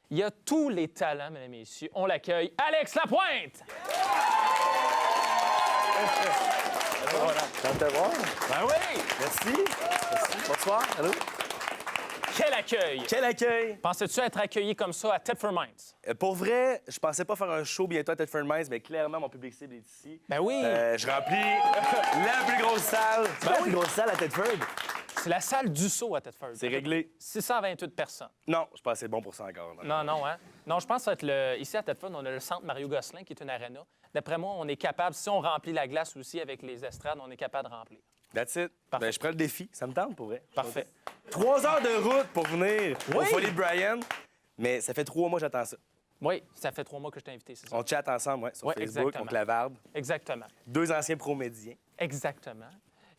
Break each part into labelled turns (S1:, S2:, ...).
S1: Il a tous les talents, mesdames et messieurs. On l'accueille, Alex Lapointe!
S2: Content de te voir.
S1: Ben oui!
S2: Merci. Bonsoir. Allô?
S1: Quel accueil!
S2: Quel accueil!
S1: Pensais-tu être accueilli comme ça à Tedford Mines?
S2: Pour vrai, je pensais pas faire un show bientôt à Tedford Mines, mais clairement, mon public cible est ici.
S1: Ben oui!
S2: Je remplis la plus grosse salle. C'est la plus grosse salle à Tedford?
S1: C'est la salle du saut à Tedford.
S2: C'est réglé.
S1: 628 personnes.
S2: Non, je suis pas assez bon pour ça encore.
S1: Non, hein? Non, je pense que ça va être ici à Tedford, on a le centre Mario Gosselin, qui est une arena. D'après moi, on est capable, si on remplit la glace aussi avec les estrades, on est capable de remplir.
S2: That's it.
S1: Parfait.
S2: Ben, je prends le défi. Ça me tente, pour vrai.
S1: Parfait.
S2: 3 heures de route pour venir au
S1: Oui.
S2: Folie de Brian, mais ça fait 3 mois que j'attends ça.
S1: Oui, ça fait 3 mois que je t'ai invité, c'est ça?
S2: On chatte ensemble, ouais, sur
S1: Ouais,
S2: Facebook,
S1: exactement.
S2: on clavarde.
S1: Exactement.
S2: 2 anciens promédiens.
S1: Exactement.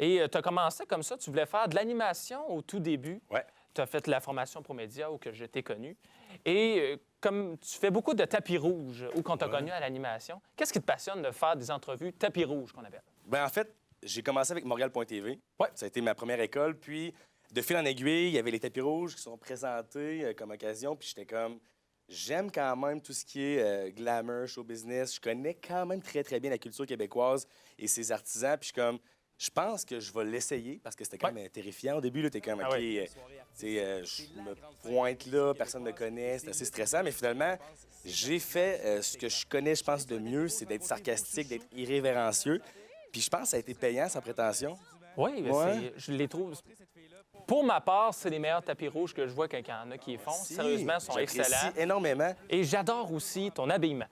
S1: Et tu as commencé comme ça, tu voulais faire de l'animation au tout début.
S2: Ouais.
S1: Tu as fait la formation Promédia où que je t'ai connu. Et comme tu fais beaucoup de tapis rouge où qu'on t'a connu à l'animation, qu'est-ce qui te passionne de faire des entrevues tapis rouge qu'on appelle?
S2: Ben en fait, j'ai commencé avec Montréal.tv.
S1: Ouais.
S2: Ça a été ma première école. Puis, de fil en aiguille, il y avait les tapis rouges qui sont présentés comme occasion. Puis j'étais comme, j'aime quand même tout ce qui est glamour, show business. Je connais quand même très, très bien la culture québécoise et ses artisans. Puis je suis comme, je pense que je vais l'essayer parce que c'était quand même terrifiant au début. T'es comme,
S1: Ah
S2: OK,
S1: oui.
S2: je me pointe là, personne ne me connaît. C'est assez stressant. Mais finalement, j'ai fait ce que je connais, je pense, de mieux, c'est d'être sarcastique, d'être irrévérencieux. Puis je pense que ça a été payant, sans prétention.
S1: Oui, mais
S2: Ouais.
S1: je les trouve. Pour ma part, c'est les meilleurs tapis rouges que je vois quand il y en a qui les font.
S2: Si,
S1: Sérieusement, ils sont
S2: j'apprécie
S1: excellents.
S2: énormément.
S1: Et j'adore aussi ton habillement.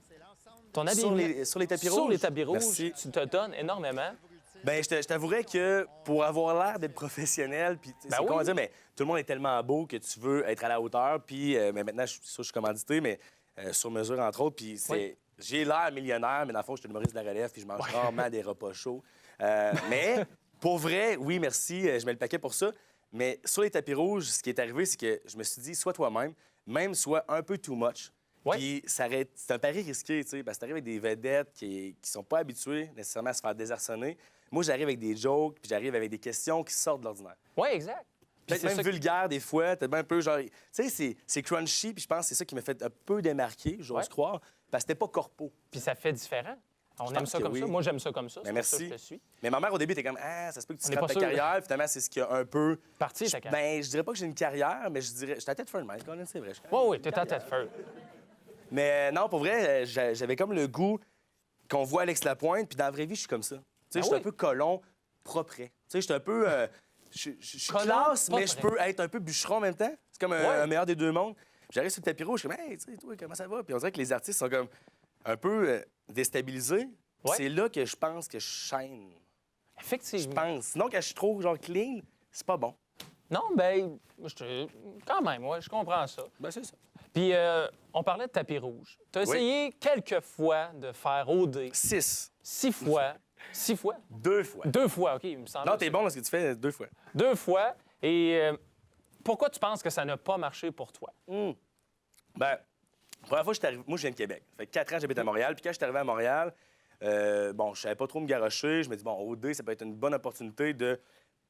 S1: Ton
S2: Sur
S1: habillement.
S2: sur les tapis
S1: Sur
S2: rouges?
S1: les tapis rouges,
S2: Merci.
S1: tu te donnes énormément.
S2: Ben, je t'avouerais que pour avoir l'air d'être professionnel, puis c'est
S1: oui.
S2: comment dire, mais tout le monde est tellement beau que tu veux être à la hauteur, puis mais maintenant, je suis commandité, mais sur mesure, entre autres, puis
S1: Oui.
S2: j'ai l'air millionnaire, mais dans le fond, je suis humoriste de la relève, puis je mange rarement des repas chauds. Mais pour vrai, oui, merci, je mets le paquet pour ça. Mais sur les tapis rouges, ce qui est arrivé, c'est que je me suis dit, sois toi-même, même sois un peu too much.
S1: Ouais.
S2: Puis c'est un pari risqué, tu sais, parce que t'arrives avec des vedettes qui sont pas habituées nécessairement à se faire désarçonner. Moi, j'arrive avec des jokes, puis j'arrive avec des questions qui sortent de l'ordinaire.
S1: Oui, exact. Puis
S2: Peut-être
S1: c'est
S2: même
S1: ça
S2: vulgaire des fois, peut-être même un peu genre... Tu sais, c'est crunchy, puis je pense que c'est ça qui m'a fait un peu démarquer, j'ose
S1: Ouais.
S2: croire, parce que c'était pas corpo.
S1: Puis ça fait différent. On aime
S2: pense
S1: ça
S2: que
S1: comme
S2: oui.
S1: ça. Moi, j'aime ça comme ça.
S2: Ben,
S1: C'est pour ça que
S2: merci.
S1: je te suis.
S2: Mais ma mère, au début, était comme « Ah, ça se peut que tu
S1: On est
S2: scrapes
S1: pas
S2: ta
S1: sûr.
S2: carrière. » Finalement, c'est ce qui a un peu...
S1: Parti, ta carrière.
S2: Ben, je dirais pas que j'ai une carrière, mais je dirais... J'étais à Tedford Mines, quand même, c'est vrai.
S1: Oui, oui, t'es à Tedford.
S2: Mais non, pour vrai, j'avais comme le goût qu'on voit Alex Lapointe, puis dans la vraie vie, je suis comme ça. Tu sais,
S1: Ah
S2: je suis
S1: oui?
S2: un peu colon propre. Tu sais, je suis un peu... je suis
S1: Colon
S2: classe, mais je
S1: propre.
S2: peux être un peu bûcheron en même temps. C'est comme
S1: Ouais.
S2: un meilleur des deux mondes. J'arrive sur le tapis rouge, je suis comme « Hey, tu sais, toi, comment ça va? » Puis on dirait que les artistes sont comme un peu déstabilisés.
S1: Ouais.
S2: C'est là que je pense que je chaîne. Je
S1: Effectivement.
S2: pense. Sinon, quand je suis trop genre clean, c'est pas bon.
S1: Non, ben, quand même, ouais, je comprends ça.
S2: Ben, c'est ça.
S1: Puis, on parlait de tapis rouge. Tu as essayé quelques fois de faire OD.
S2: 6.
S1: 6 fois. 6 fois?
S2: 2 fois.
S1: 2 fois, OK, il me semble.
S2: Non, t'es bon dans ce que tu fais 2 fois.
S1: 2 fois. Et pourquoi tu penses que ça n'a pas marché pour toi?
S2: Ben, la première fois que j'étais arrivé, moi, je viens de Québec. Ça fait 4 ans que j'habite à Montréal. Puis quand je suis arrivé à Montréal, bon, je savais pas trop me garrocher. Je me dis, bon, OD, ça peut être une bonne opportunité de.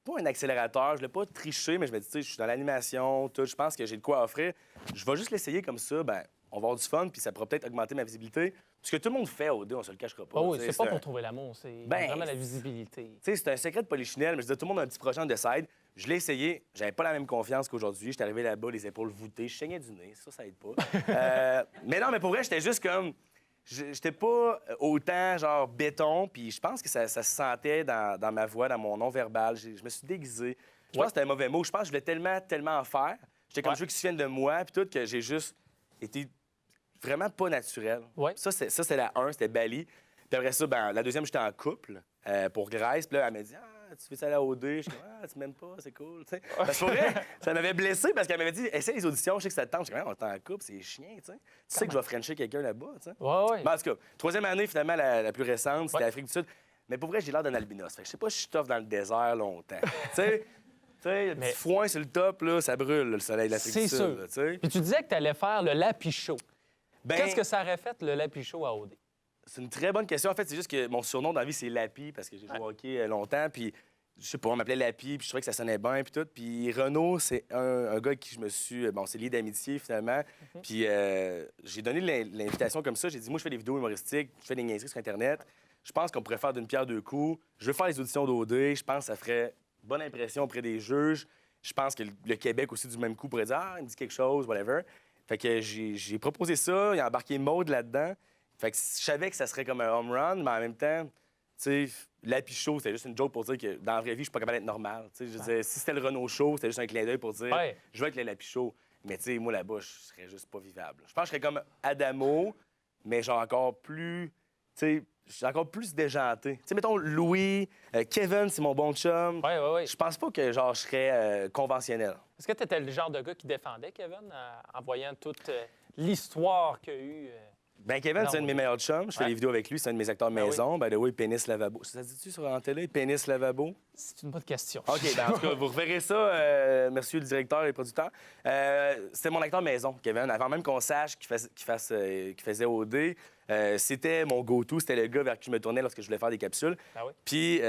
S2: Pas un accélérateur, je voulais pas tricher, mais je me dis, tu sais, je suis dans l'animation, tout, je pense que j'ai de quoi offrir. Je vais juste l'essayer comme ça, ben, on va avoir du fun, puis ça pourra peut-être augmenter ma visibilité. Parce que tout le monde fait OD, on se le cachera pas.
S1: Ah oui,
S2: tu sais,
S1: c'est pas
S2: un-
S1: pour trouver l'amour, c'est
S2: Ben,
S1: vraiment la visibilité.
S2: Tu sais, c'est un secret de polichinelle, mais je disais, tout le monde a un petit projet de side. Je l'ai essayé, j'avais pas la même confiance qu'aujourd'hui. J'étais arrivé là-bas, les épaules voûtées, je saignais du nez, ça aide pas. Mais non, mais pour vrai, j'étais juste comme. J'étais pas autant, genre, béton, puis je pense que ça se sentait dans ma voix, dans mon non-verbal. Je me suis déguisé. Je pense que c'était un mauvais mot. Je pense que je voulais tellement en faire. J'étais comme
S1: Ouais.
S2: je veux qu'ils se souviennent de moi, puis tout, que j'ai juste été vraiment pas naturel.
S1: Ouais.
S2: Ça, c'est la 1, c'était Bali. Puis après ça, ben, la deuxième, j'étais en couple pour Grèce. Puis là, elle m'a dit « Ah, tu fais ça à la OD? » Je suis comme « Ah, tu m'aimes pas, c'est cool. » Tu sais. Parce que pour vrai, ça m'avait blessé parce qu'elle m'avait dit « Essaye les auditions, je sais que ça te tente. » Je suis comme « Ah, on est en couple, c'est chiant, tu sais. Tu sais que je vais frencher quelqu'un là-bas, tu sais. »
S1: Ouais, ouais.
S2: Ben, en tout cas, troisième année, finalement, la plus récente, c'était
S1: Ouais.
S2: l'Afrique du Sud. Mais pour vrai, j'ai l'air d'un albinos. Fait que je sais pas si je suis tough dans le désert longtemps. Tu sais, le
S1: Mais-
S2: petit foin sur le top, là, ça brûle, le soleil de l'Afrique
S1: C'est
S2: du Sud.
S1: sûr.
S2: là, tu sais.
S1: Puis tu disais que tu allais faire le lapichot.
S2: Ben,
S1: Qu'est-ce que ça aurait fait, le lapichot à OD?
S2: c'est une très bonne question. En fait, c'est juste que mon surnom dans la vie, c'est Lapi, parce que j'ai joué au hockey longtemps. Puis je sais pas, on m'appelait Lapi, puis je trouvais que ça sonnait bien, puis tout. Puis Renaud, c'est un gars avec qui je me suis... Bon, c'est lié d'amitié, finalement. Puis j'ai donné l'invitation comme ça. J'ai dit, moi, je fais des vidéos humoristiques, je fais des niaiseries sur Internet. Je pense qu'on pourrait faire d'une pierre deux coups. Je veux faire les auditions d'OD. Je pense que ça ferait bonne impression auprès des juges. Je pense que le Québec aussi, du même coup, pourrait dire, ah, il me dit quelque chose, whatever. Fait que j'ai proposé ça. Il a embarqué Maude là-dedans. Fait que je savais que ça serait comme un home run, mais en même temps, tu sais, Lapi Show, c'était juste une joke pour dire que dans la vraie vie, je suis pas capable d'être normal. Tu sais, je disais, si c'était le Renault Show, c'était juste un clin d'œil pour dire, je veux être le Lapi Show. Mais tu sais, moi, là-bas, je serais juste pas vivable. Je pense que je serais comme Adamo, mais genre encore plus, tu sais, je suis encore plus déjanté. Tu sais, mettons, Louis, Kevin, c'est mon bon chum.
S1: Oui.
S2: Je pense pas que, genre, je serais conventionnel.
S1: Est-ce que tu étais le genre de gars qui défendait Kevin en voyant toute l'histoire qu'il y a eu?
S2: Ben Kevin, c'est un de mes meilleurs chums. Je fais des vidéos avec lui. C'est un de mes acteurs maison. Ben oui, pénis lavabo. Ça se dit-tu sur la télé, pénis lavabo?
S1: C'est une bonne question.
S2: OK, ben en tout cas, vous reverrez ça, monsieur le directeur et producteur. C'était mon acteur maison, Kevin. Avant même qu'on sache qu'il faisait OD, c'était mon go-to. C'était le gars vers qui je me tournais lorsque je voulais faire des capsules. Puis il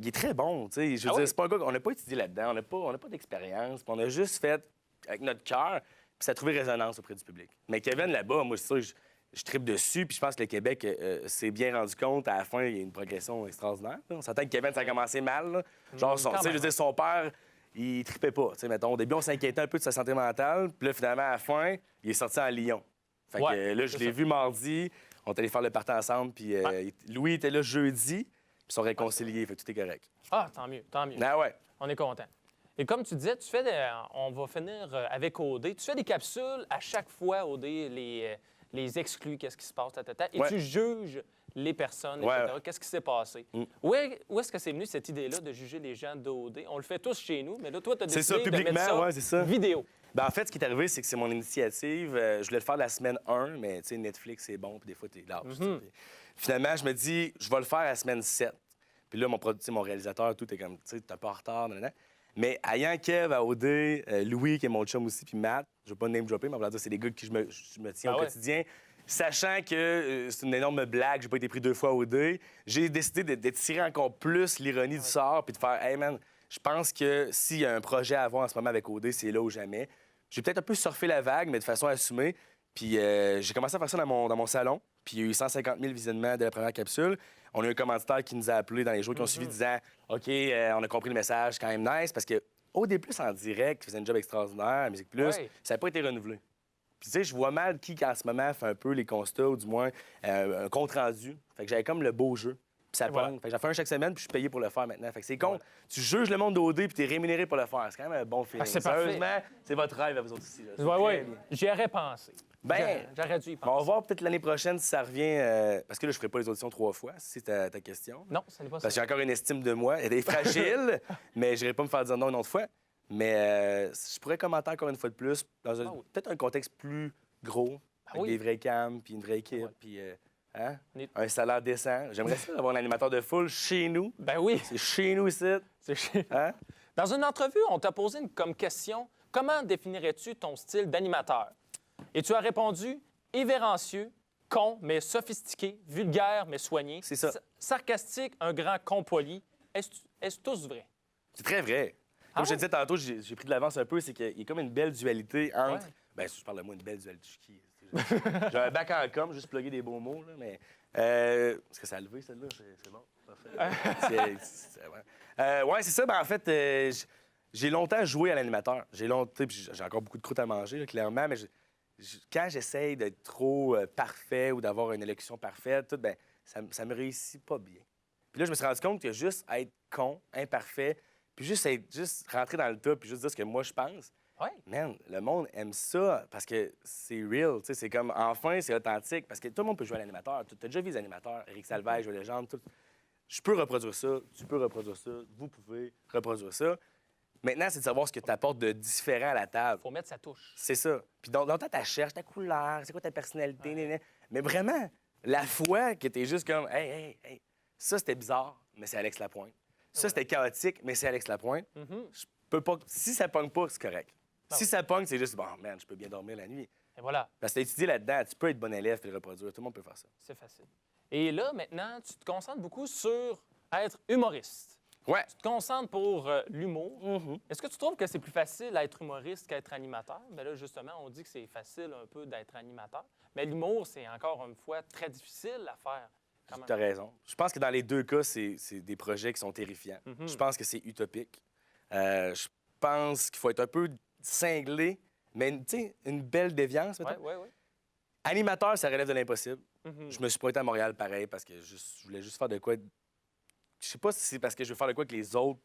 S2: est très bon, tu sais. Je veux dire, c'est pas un gars on n'a pas étudié là-dedans. On n'a pas d'expérience. On a juste fait avec notre cœur. Puis ça a trouvé résonance auprès du public. Mais Kevin, là-bas, moi, c'est ça, je trippe dessus, puis je pense que le Québec s'est bien rendu compte. À la fin, il y a une progression extraordinaire. Là. On s'entend que Kevin, ça a commencé mal. Là. Genre, je veux dire, son père, il trippait pas. Mettons, au début, on s'inquiétait un peu de sa santé mentale, puis là, finalement, à la fin, il est sorti en Lyon. Fait que là, je l'ai vu mardi, on est allé faire le party ensemble, puis Louis était là jeudi, puis ils sont réconciliés, fait que tout est correct.
S1: Ah, tant mieux, tant mieux.
S2: Ah ouais.
S1: On est content. Et comme tu disais, on va finir avec OD. Tu fais des capsules à chaque fois, OD, les exclus, qu'est-ce qui se passe, et tu juges les personnes, etc. Qu'est-ce qui s'est passé? Où est-ce que c'est venu cette idée-là de juger les gens d'OD? On le fait tous chez nous, mais là, toi, tu as décidé de mettre ça vidéo.
S2: Ben, en fait, ce qui est arrivé, c'est que c'est mon initiative. Je voulais le faire la semaine 1, mais tu sais, Netflix, c'est bon, puis des fois, t'es large. Finalement, je me dis, je vais le faire la semaine 7. Puis là, mon réalisateur, tout est comme, tu sais, t'es un peu en retard, Mais ayant Kev à OD, Louis, qui est mon chum aussi, puis Matt, je ne veux pas name dropper, mais on va dire c'est des gars que je me tiens au quotidien. Sachant que c'est une énorme blague, j'ai pas été pris 2 fois à OD, j'ai décidé d'étirer encore plus l'ironie du sort puis de faire « Hey man, je pense que s'il y a un projet à avoir en ce moment avec OD, c'est là ou jamais. » J'ai peut-être un peu surfé la vague, mais de façon assumée. Puis j'ai commencé à faire ça dans mon salon. Puis il y a eu 150 000 visionnements de la première capsule. On a eu un commanditaire qui nous a appelés dans les jours qui ont suivi disant OK, on a compris le message, quand même nice, parce que OD Plus en direct, qui faisait un job extraordinaire, Musique Plus, ça n'a pas été renouvelé. Puis tu sais, je vois mal qui, en ce moment, fait un peu les constats, ou du moins un compte-rendu. Fait que j'avais comme le beau jeu. Puis ça pogne. Fait que j'en fais un chaque semaine, puis je suis payé pour le faire maintenant. Fait que c'est con. Tu juges le monde d'OD, puis t'es rémunéré pour le faire. C'est quand même un bon feeling. Sérieusement, c'est votre rêve à vous autres aussi.
S1: Oui, j'y aurais pensé.
S2: Ben,
S1: j'aurais dû y penser.
S2: On va voir peut-être l'année prochaine si ça revient. Parce que là, je ferai pas les auditions 3 fois, si c'est ta question.
S1: Non, ce n'est pas ça.
S2: Parce que j'ai encore une estime de moi. Elle est fragile, mais je n'irai pas me faire dire non une autre fois. Mais je pourrais commenter encore une fois de plus, dans peut-être un contexte plus gros, avec des vrais cams, puis une vraie équipe, puis un salaire décent. J'aimerais ça avoir un animateur de foule chez nous.
S1: Ben oui.
S2: C'est chez nous ici.
S1: C'est chez nous. Dans une entrevue, on t'a posé comme question « Comment définirais-tu ton style d'animateur? » Et tu as répondu « Irrévérencieux, con, mais sophistiqué, vulgaire, mais soigné.
S2: C'est ça.
S1: Sarcastique, un grand con poli. Est-ce tous vrai? »
S2: C'est très vrai. Comme je te disais tantôt, j'ai pris de l'avance un peu, c'est qu'il y a comme une belle dualité entre... Ben, si je parle de moi, une belle dualité, j'ai un bac en com, juste plugger des beaux mots, là, mais... Est-ce que ça a levé, celle-là? C'est bon? Parfait. Ouais, c'est ça. Ben, en fait, j'ai longtemps joué à l'animateur. J'ai encore beaucoup de croûte à manger, là, clairement, mais quand j'essaye d'être trop parfait ou d'avoir une élocution parfaite, ben, ça me réussit pas bien. Puis là, je me suis rendu compte que juste être con, imparfait, puis juste rentrer dans le tas, puis juste dire ce que moi je pense, man, le monde aime ça parce que c'est real. C'est comme, enfin, c'est authentique. Parce que tout le monde peut jouer à l'animateur. Tu as déjà vu les animateurs, Éric Salvaille, Joël Legendre, tout. Je peux reproduire ça, tu peux reproduire ça, vous pouvez reproduire ça. Maintenant, c'est de savoir ce que tu apportes de différent à la table.
S1: Faut mettre sa touche.
S2: C'est ça. Puis dans ta tête, tu cherches ta couleur, c'est quoi ta personnalité, Mais vraiment, la fois que tu es juste comme, hey, ça c'était bizarre, mais c'est Alex Lapointe. Ça c'était chaotique, mais c'est Alex Lapointe. Je peux pas. Si ça pogne pas, c'est correct. Si ça pogne, c'est juste, bon, man, je peux bien dormir la nuit.
S1: Et voilà.
S2: Parce que tu as étudié là-dedans, tu peux être bon élève et le reproduire. Tout le monde peut faire ça.
S1: C'est facile. Et là, maintenant, tu te concentres beaucoup sur être humoriste.
S2: Ouais.
S1: Tu te concentres pour l'humour. Est-ce que tu trouves que c'est plus facile à être humoriste qu'à être animateur? Bien là, justement, on dit que c'est facile un peu d'être animateur. Mais l'humour, c'est encore une fois très difficile à faire.
S2: Tu as raison. Je pense que dans les deux cas, c'est des projets qui sont terrifiants. Je pense que c'est utopique. Je pense qu'il faut être un peu cinglé, mais une belle déviance, mettons.
S1: Oui.
S2: Animateur, ça relève de l'impossible. Je me suis pointé à Montréal pareil parce que je voulais juste faire de quoi. Je sais pas si c'est parce que je veux faire de quoi que les autres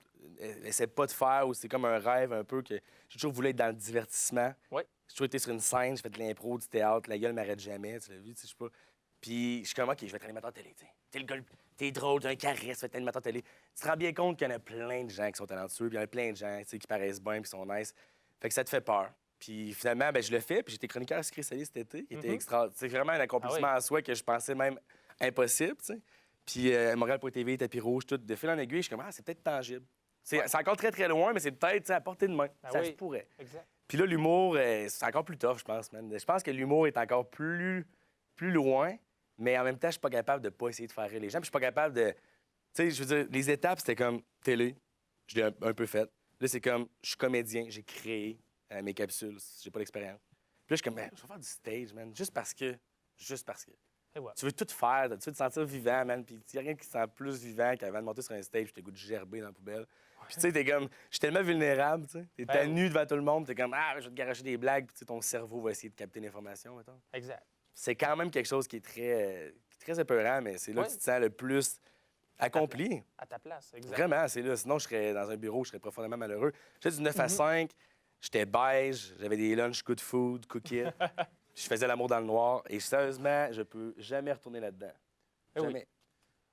S2: essaient pas de faire ou c'est comme un rêve un peu que j'ai toujours voulu être dans le divertissement.
S1: Oui.
S2: J'ai toujours été sur une scène, j'ai fait de l'impro, du théâtre, la gueule m'arrête jamais, tu l'as vu, je sais pas. Puis je suis comme, OK, je vais être animateur télé, tu sais. T'es le gars, t'es drôle, t'as un charisme, tu vas être animateur télé. Tu te rends bien compte qu'il y en a plein de gens qui sont talentueux, puis il y en a plein de gens, tu sais, qui paraissent bien, puis qui sont nice. Fait que ça te fait peur. Puis finalement, ben, je le fais, puis j'étais chroniqueur à Sucré Salé cet été, qui était extra. C'est vraiment un accomplissement en soi que je pensais même impossible, tu sais. Puis Montréal.tv, tapis rouge, tout, de fil en aiguille, je suis comme, c'est peut-être tangible. C'est encore très, très loin, mais c'est peut-être à portée de main. Ça se pourrait.
S1: Exact.
S2: Puis là, l'humour, c'est encore plus tough, je pense, man. Je pense que l'humour est encore plus loin, mais en même temps, je suis pas capable de pas essayer de faire rire les gens. Puis je suis pas capable de. Tu sais, je veux dire, les étapes, c'était comme télé, je l'ai un peu fait. Là, c'est comme, je suis comédien, j'ai créé mes capsules, j'ai pas d'expérience. Puis là, je suis comme, man, je vais faire du stage, man, juste parce que.
S1: Ouais.
S2: Tu veux tout faire, tu veux te sentir vivant, man. Puis il y a rien qui se sent plus vivant qu'avant de monter sur un stage, t'as le goût de gerber dans la poubelle. Puis tu sais, t'es comme, je suis tellement vulnérable, tu sais. T'es nu devant tout le monde, t'es comme, je vais te garocher des blagues, puis tu sais, ton cerveau va essayer de capter l'information, mettons.
S1: Exact.
S2: C'est quand même quelque chose qui est très épeurant, mais c'est là que tu te sens le plus accompli.
S1: À ta place, exact.
S2: Vraiment, c'est là. Sinon, je serais dans un bureau, je serais profondément malheureux. J'étais du 9 à 5, j'étais beige, j'avais des lunchs good food, cookies. Je faisais l'amour dans le noir. Et sérieusement, je peux jamais retourner là-dedans. Jamais.
S1: Oui.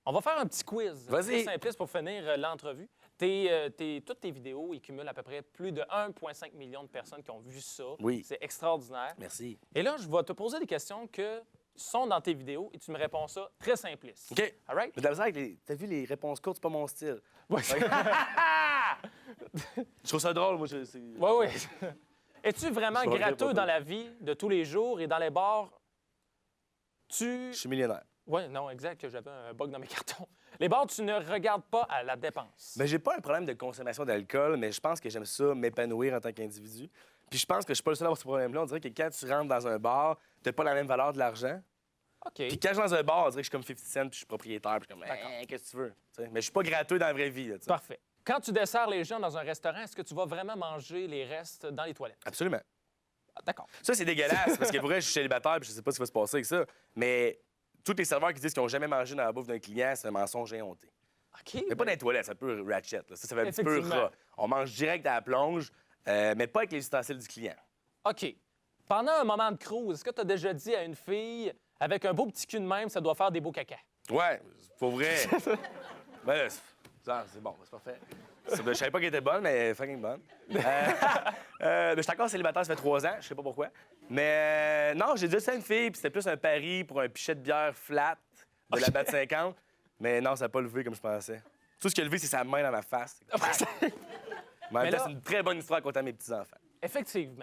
S1: On va faire un petit quiz.
S2: Vas-y.
S1: Très simpliste pour finir l'entrevue. Toutes tes vidéos, ils cumulent à peu près plus de 1,5 million de personnes qui ont vu ça.
S2: Oui.
S1: C'est extraordinaire.
S2: Merci.
S1: Et là, je vais te poser des questions que sont dans tes vidéos et tu me réponds ça très simpliste.
S2: OK.
S1: All right?
S2: Mais de la misère avec t'as vu les réponses courtes, c'est pas mon style.
S1: Oui.
S2: Je trouve ça drôle, moi.
S1: Oui. Es-tu vraiment
S2: Je vais rire,
S1: gratteux
S2: papa.
S1: dans la vie de tous les jours et dans les bars?
S2: Je suis millionnaire.
S1: Oui, non, exact, que j'avais un bug dans mes cartons. Les bars, tu ne regardes pas à la dépense.
S2: Mais j'ai pas un problème de consommation d'alcool, mais je pense que j'aime ça m'épanouir en tant qu'individu. Puis je pense que je suis pas le seul à avoir ce problème-là. On dirait que quand tu rentres dans un bar, t'as pas la même valeur de l'argent.
S1: OK.
S2: Puis quand je suis dans un bar, on dirait que je suis comme 50 Cent, puis je suis propriétaire, puis je suis comme, qu'est-ce que tu veux? Tu sais, mais je suis pas gratteux dans la vraie vie. Là, tu sais.
S1: Parfait. Quand tu desserres les gens dans un restaurant, est-ce que tu vas vraiment manger les restes dans les toilettes?
S2: Absolument.
S1: Ah, d'accord.
S2: Ça, c'est dégueulasse, parce que pour vrai, je suis célibataire, puis je sais pas ce qui va se passer avec ça. Mais tous les serveurs qui disent qu'ils n'ont jamais mangé dans la bouffe d'un client, c'est un mensonge éhonté.
S1: OK.
S2: Mais pas dans les toilettes, ça peut ratchet. Là. Ça fait un petit peu
S1: Effectivement.
S2: rat. On mange direct à la plonge, mais pas avec les ustensiles du client.
S1: OK. Pendant un moment de cruise, est-ce que tu as déjà dit à une fille, avec un beau petit cul de même, ça doit faire des beaux caca?
S2: Ouais, pour vrai. Ben, c'est bon, c'est parfait. Je savais pas qu'elle était bonne, mais elle est fucking bonne. Je suis encore célibataire, ça fait 3 ans, je sais pas pourquoi. Mais non, j'ai déjà dit ça à une fille, puis c'était plus un pari pour un pichet de bière flat de la batte 50. Mais non, ça n'a pas levé comme je pensais. Tout ce qui a levé, c'est sa main dans ma face. Mais en même temps, c'est une très bonne histoire à conter à mes petits-enfants.
S1: Effectivement.